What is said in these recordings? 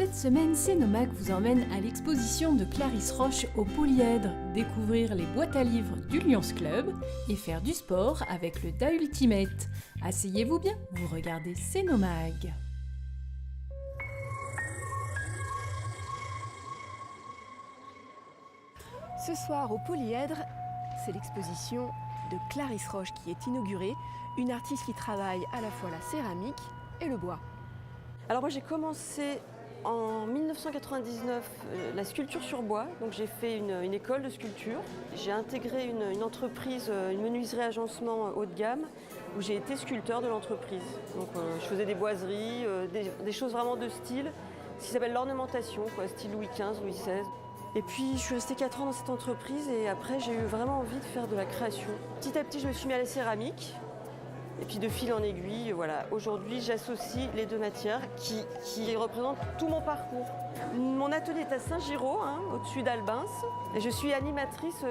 Cette semaine, Cénomag vous emmène à l'exposition de Clarisse Roche au Polyèdre, découvrir les boîtes à livres du Lions Club et faire du sport avec le Da Ultimate. Asseyez-vous bien, vous regardez Cénomag. Ce soir au Polyèdre, c'est l'exposition de Clarisse Roche qui est inaugurée, une artiste qui travaille à la fois la céramique et le bois. Alors moi j'ai commencé en 1999 la sculpture sur bois, donc j'ai fait une école de sculpture. J'ai intégré une entreprise, une menuiserie agencement haut de gamme, où j'ai été sculpteur de l'entreprise. Donc je faisais des boiseries, des choses vraiment de style, ce qui s'appelle l'ornementation, style Louis XV, Louis XVI. Et puis je suis restée 4 ans dans cette entreprise et après j'ai eu vraiment envie de faire de la création. Petit à petit je me suis mis à la céramique et puis de fil en aiguille, voilà. Aujourd'hui j'associe les deux matières qui représentent tout mon parcours. Mon atelier est à Saint-Giraud, au-dessus d'Albins, et je suis animatrice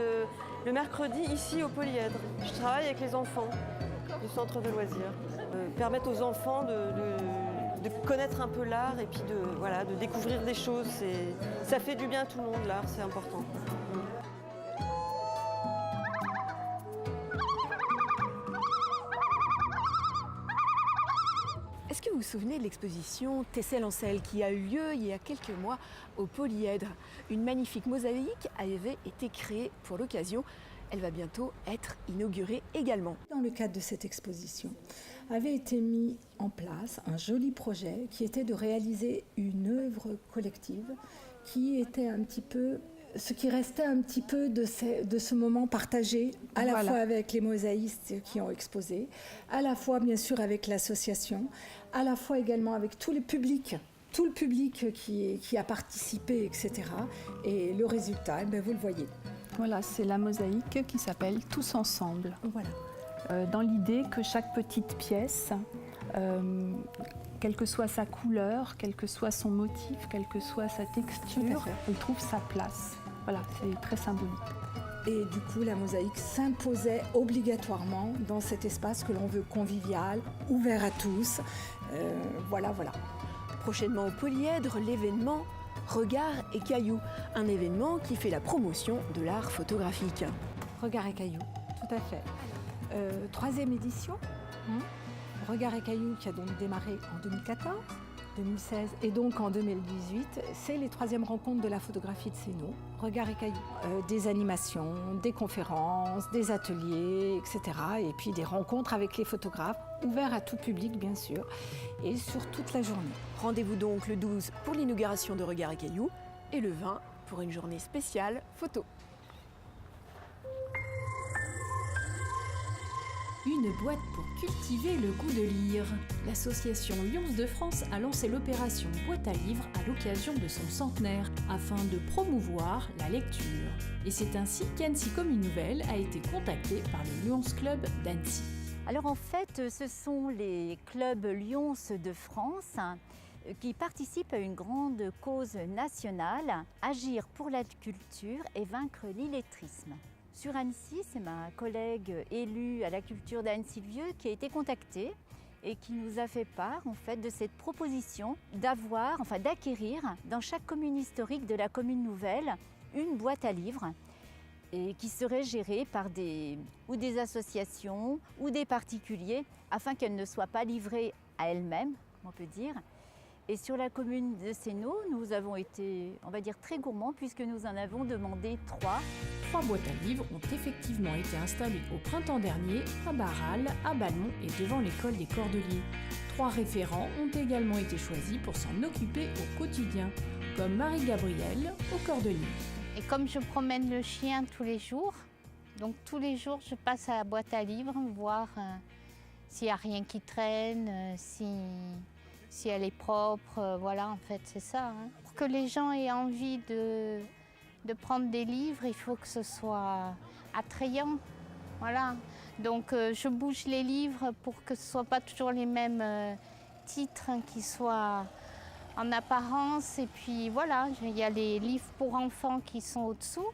le mercredi ici au Polyèdre. Je travaille avec les enfants du centre de loisirs, permettre aux enfants de connaître un peu l'art et puis de découvrir des choses. Ça fait du bien à tout le monde, l'art, c'est important. Est-ce que vous vous souvenez de l'exposition Tessel en Selle qui a eu lieu il y a quelques mois au Polyèdre? Une magnifique mosaïque avait été créée pour l'occasion. Elle va bientôt être inaugurée également. Dans le cadre de cette exposition, avait été mis en place un joli projet qui était de réaliser une œuvre collective qui était un petit peu ce qui restait un petit peu de ce moment partagé, à la fois avec les mosaïstes qui ont exposé, à la fois bien sûr avec l'association, à la fois également avec tout le public qui a participé, etc. Et le résultat, vous le voyez. Voilà, c'est la mosaïque qui s'appelle Tous ensemble. Voilà. Dans l'idée que chaque petite pièce, quelle que soit sa couleur, quel que soit son motif, quelle que soit sa texture, elle trouve sa place. Voilà, c'est très symbolique. Et du coup, la mosaïque s'imposait obligatoirement dans cet espace que l'on veut convivial, ouvert à tous. Voilà. Prochainement au Polyèdre, l'événement Regard et Cailloux, un événement qui fait la promotion de l'art photographique. Regard et Cailloux, tout à fait. 3e édition. Regard et Cailloux qui a donc démarré en 2014, 2016 et donc en 2018. C'est les 3e rencontres de la photographie de Céno. Regard et Cailloux. Des animations, des conférences, des ateliers, etc. Et puis des rencontres avec les photographes, ouverts à tout public bien sûr, et sur toute la journée. Rendez-vous donc le 12 pour l'inauguration de Regard et Cailloux et le 20 pour une journée spéciale photo. Une boîte pour cultiver le goût de lire. L'association Lions de France a lancé l'opération Boîte à livres à l'occasion de son centenaire, afin de promouvoir la lecture. Et c'est ainsi qu'Annecy Commune Nouvelle a été contactée par le Lions Club d'Annecy. Alors en fait, ce sont les clubs Lions de France qui participent à une grande cause nationale, agir pour la culture et vaincre l'illettrisme. Sur Annecy, c'est ma collègue élue à la culture d'Annecy-Vieux qui a été contactée et qui nous a fait part en fait de cette proposition d'acquérir dans chaque commune historique de la commune nouvelle une boîte à livres et qui serait gérée par des associations ou des particuliers afin qu'elle ne soit pas livrée à elle-même, on peut dire. Et sur la commune de Céno, nous avons été, on va dire, très gourmands puisque nous en avons demandé 3. 3 boîtes à livres ont effectivement été installées au printemps dernier à Barral, à Balmont et devant l'école des Cordeliers. 3 référents ont également été choisis pour s'en occuper au quotidien, comme Marie-Gabrielle au Cordelier. Et comme je promène le chien tous les jours, donc tous les jours je passe à la boîte à livres, voir s'il n'y a rien qui traîne, si elle est propre, voilà, en fait, c'est ça. Pour que les gens aient envie de prendre des livres, il faut que ce soit attrayant, voilà. Donc je bouge les livres pour que ce ne soient pas toujours les mêmes titres qui soient en apparence. Et puis voilà, il y a les livres pour enfants qui sont au-dessous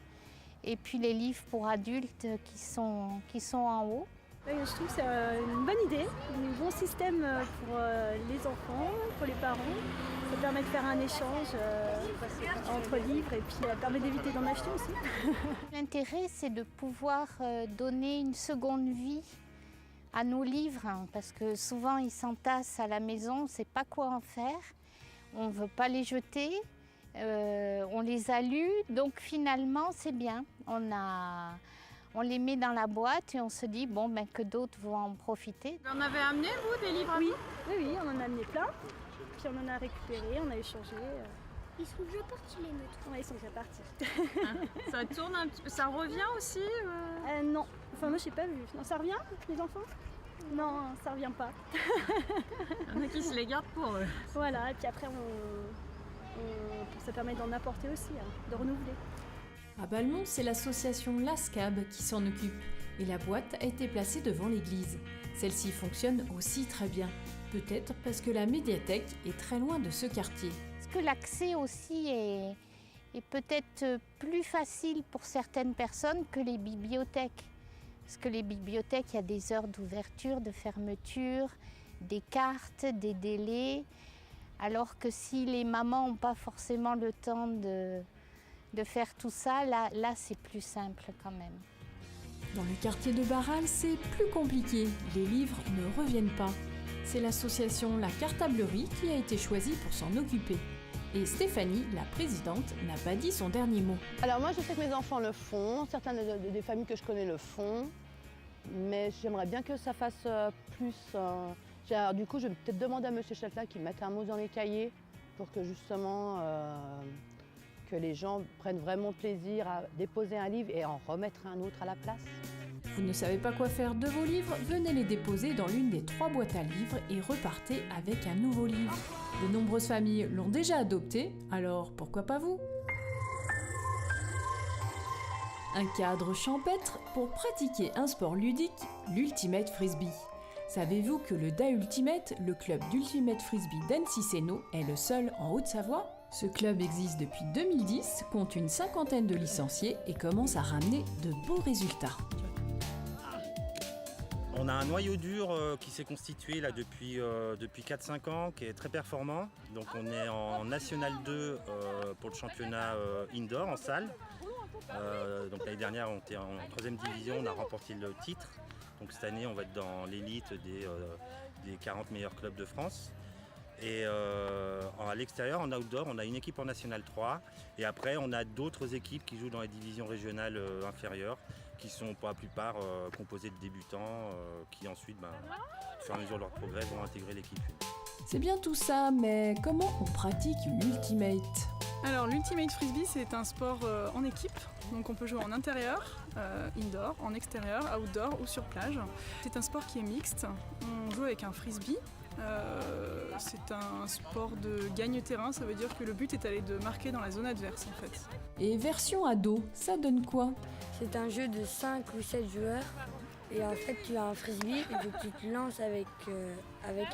et puis les livres pour adultes qui sont en haut. Je trouve que c'est une bonne idée, un bon système pour les enfants, pour les parents. Ça permet de faire un échange entre livres et puis ça permet d'éviter d'en acheter aussi. L'intérêt, c'est de pouvoir donner une seconde vie à nos livres, hein, parce que souvent ils s'entassent à la maison, on ne sait pas quoi en faire, on ne veut pas les jeter, on les a lus, donc finalement c'est bien. On les met dans la boîte et on se dit bon, que d'autres vont en profiter. Vous en avez amené, vous, des livres? Oui, on en a amené plein. Puis on en a récupéré, on a échangé. Ils sont déjà partis, les nôtres. Oui, ils sont déjà partis. Ça tourne un petit peu, ça revient aussi Non, enfin moi je n'ai pas vu. Non, ça revient, les enfants? Non, ça revient pas. Il y en a qui se les gardent pour eux. Voilà, et puis après ça permet d'en apporter aussi, de renouveler. À Balmont, c'est l'association LASCAB qui s'en occupe et la boîte a été placée devant l'église. Celle-ci fonctionne aussi très bien, peut-être parce que la médiathèque est très loin de ce quartier. Parce que l'accès aussi est peut-être plus facile pour certaines personnes que les bibliothèques. Parce que les bibliothèques, il y a des heures d'ouverture, de fermeture, des cartes, des délais. Alors que si les mamans n'ont pas forcément le temps de faire tout ça, là c'est plus simple quand même. Dans le quartier de Barral, c'est plus compliqué. Les livres ne reviennent pas. C'est l'association La Cartablerie qui a été choisie pour s'en occuper. Et Stéphanie, la présidente, n'a pas dit son dernier mot. Alors moi je sais que mes enfants le font, certaines des familles que je connais le font, mais j'aimerais bien que ça fasse plus. Alors, du coup je vais peut-être demander à M. Châtelain qu'il mette un mot dans les cahiers pour que justement que les gens prennent vraiment plaisir à déposer un livre et en remettre un autre à la place. Vous ne savez pas quoi faire de vos livres? Venez les déposer dans l'une des 3 boîtes à livres et repartez avec un nouveau livre. De nombreuses familles l'ont déjà adopté, alors pourquoi pas vous? Un cadre champêtre pour pratiquer un sport ludique, l'Ultimate Frisbee. Savez-vous que le DA Ultimate, le club d'Ultimate Frisbee d'Annecy-Sénot, est le seul en Haute-Savoie? Ce club existe depuis 2010, compte une 50aine de licenciés et commence à ramener de beaux résultats. On a un noyau dur qui s'est constitué là depuis 4-5 ans, qui est très performant. Donc on est en National 2 pour le championnat indoor en salle. Donc l'année dernière on était en 3e division, on a remporté le titre. Donc cette année on va être dans l'élite des 40 meilleurs clubs de France. Et à l'extérieur, en outdoor, on a une équipe en National 3. Et après, on a d'autres équipes qui jouent dans les divisions régionales inférieures, qui sont pour la plupart composées de débutants, qui ensuite, au fur et à mesure de leur progrès, vont intégrer l'équipe. C'est bien tout ça, mais comment on pratique l'Ultimate? Alors l'Ultimate Frisbee, c'est un sport en équipe. Donc on peut jouer en intérieur, indoor, en extérieur, outdoor ou sur plage. C'est un sport qui est mixte. On joue avec un frisbee. C'est un sport de gagne-terrain, ça veut dire que le but est d'aller de marquer dans la zone adverse en fait. Et version ado, ça donne quoi? C'est un jeu de 5 ou 7 joueurs. Et en fait, tu as un frisbee et donc tu te lances avec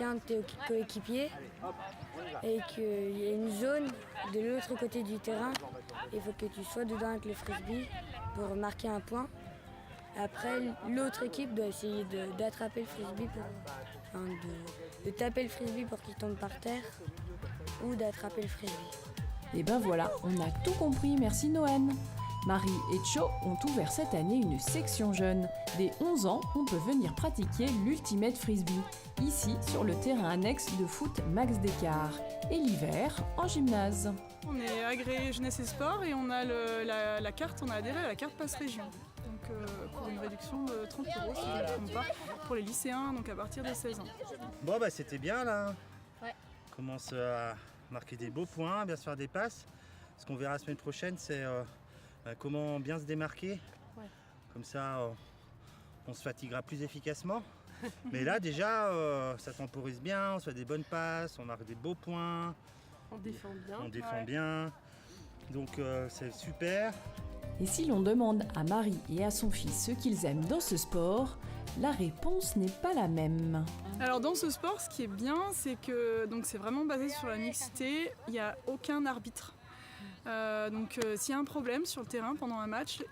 un de tes coéquipiers et qu'il y a une zone de l'autre côté du terrain. Il faut que tu sois dedans avec le frisbee pour marquer un point. Après, l'autre équipe doit essayer d'attraper le frisbee, de taper le frisbee pour qu'il tombe par terre ou d'attraper le frisbee. Et ben voilà, on a tout compris, merci Noën. Marie et Cho ont ouvert cette année une section jeune. Dès 11 ans, on peut venir pratiquer l'Ultimate Frisbee, ici sur le terrain annexe de foot Max Descartes, et l'hiver en gymnase. On est agréé jeunesse et sport et on a la carte, on a adhéré à la carte passe région. Donc pour une réduction de 30 € si je ne me trompe pas, pour les lycéens, donc à partir de 16 ans. Bon c'était bien là. Ouais. On commence à marquer des beaux points, bien se faire des passes. Ce qu'on verra la semaine prochaine, c'est comment bien se démarquer. Ouais. Comme ça, on se fatiguera plus efficacement. Mais là déjà, ça temporise bien, on se fait des bonnes passes, on marque des beaux points. On défend bien. On défend bien. Donc c'est super. Et si l'on demande à Marie et à son fils ce qu'ils aiment dans ce sport, la réponse n'est pas la même. Alors dans ce sport, ce qui est bien, c'est que c'est vraiment basé sur la mixité, il n'y a aucun arbitre. S'il y a un problème sur le terrain pendant un match,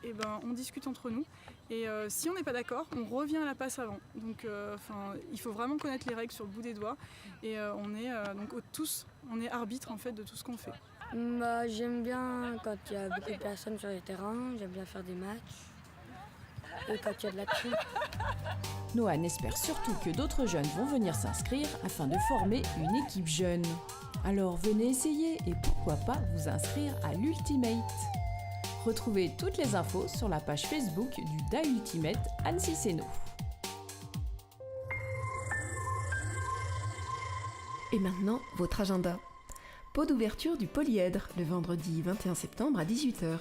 on discute entre nous Et si on n'est pas d'accord, on revient à la passe avant. Donc il faut vraiment connaître les règles sur le bout des doigts. Et on est on est arbitre en fait de tout ce qu'on fait. J'aime bien quand il y a beaucoup de personnes sur les terrains, j'aime bien faire des matchs. Et quand il y a de l'action. Noan espère surtout que d'autres jeunes vont venir s'inscrire afin de former une équipe jeune. Alors venez essayer et pourquoi pas vous inscrire à l'Ultimate. Retrouvez toutes les infos sur la page Facebook du DA Ultimate Annecy-Sénaux. Et maintenant, votre agenda. Pot d'ouverture du Polyèdre, le vendredi 21 septembre à 18h.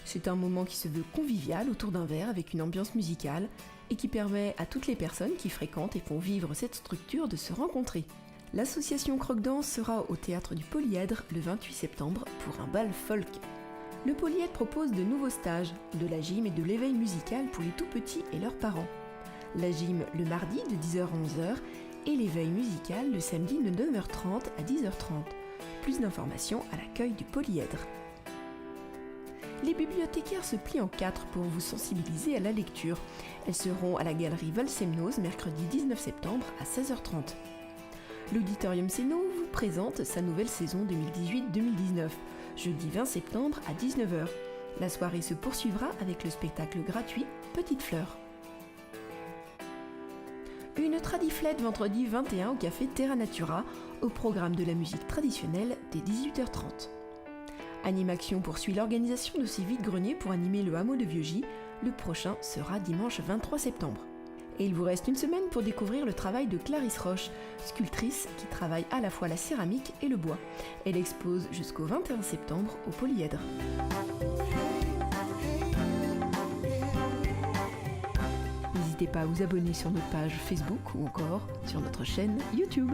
C'est un moment qui se veut convivial autour d'un verre avec une ambiance musicale et qui permet à toutes les personnes qui fréquentent et font vivre cette structure de se rencontrer. L'association Croque-Danse sera au théâtre du Polyèdre le 28 septembre pour un bal folk. Le Polyèdre propose de nouveaux stages, de la gym et de l'éveil musical pour les tout-petits et leurs parents. La gym le mardi de 10h à 11h et l'éveil musical le samedi de 9h30 à 10h30. Plus d'informations à l'accueil du Polyèdre. Les bibliothécaires se plient en 4 pour vous sensibiliser à la lecture. Elles seront à la galerie Valsemnoz mercredi 19 septembre à 16h30. L'Auditorium Sénaux vous présente sa nouvelle saison 2018-2019, jeudi 20 septembre à 19h. La soirée se poursuivra avec le spectacle gratuit Petite Fleur. Une tradiflette vendredi 21 au café Terra Natura, au programme de la musique traditionnelle dès 18h30. Animaction poursuit l'organisation de ces vides-greniers pour animer le hameau de Vieux-Gy. Le prochain sera dimanche 23 septembre. Et il vous reste une semaine pour découvrir le travail de Clarisse Roche, sculptrice qui travaille à la fois la céramique et le bois. Elle expose jusqu'au 21 septembre au Polyèdre. N'hésitez pas à vous abonner sur notre page Facebook ou encore sur notre chaîne YouTube.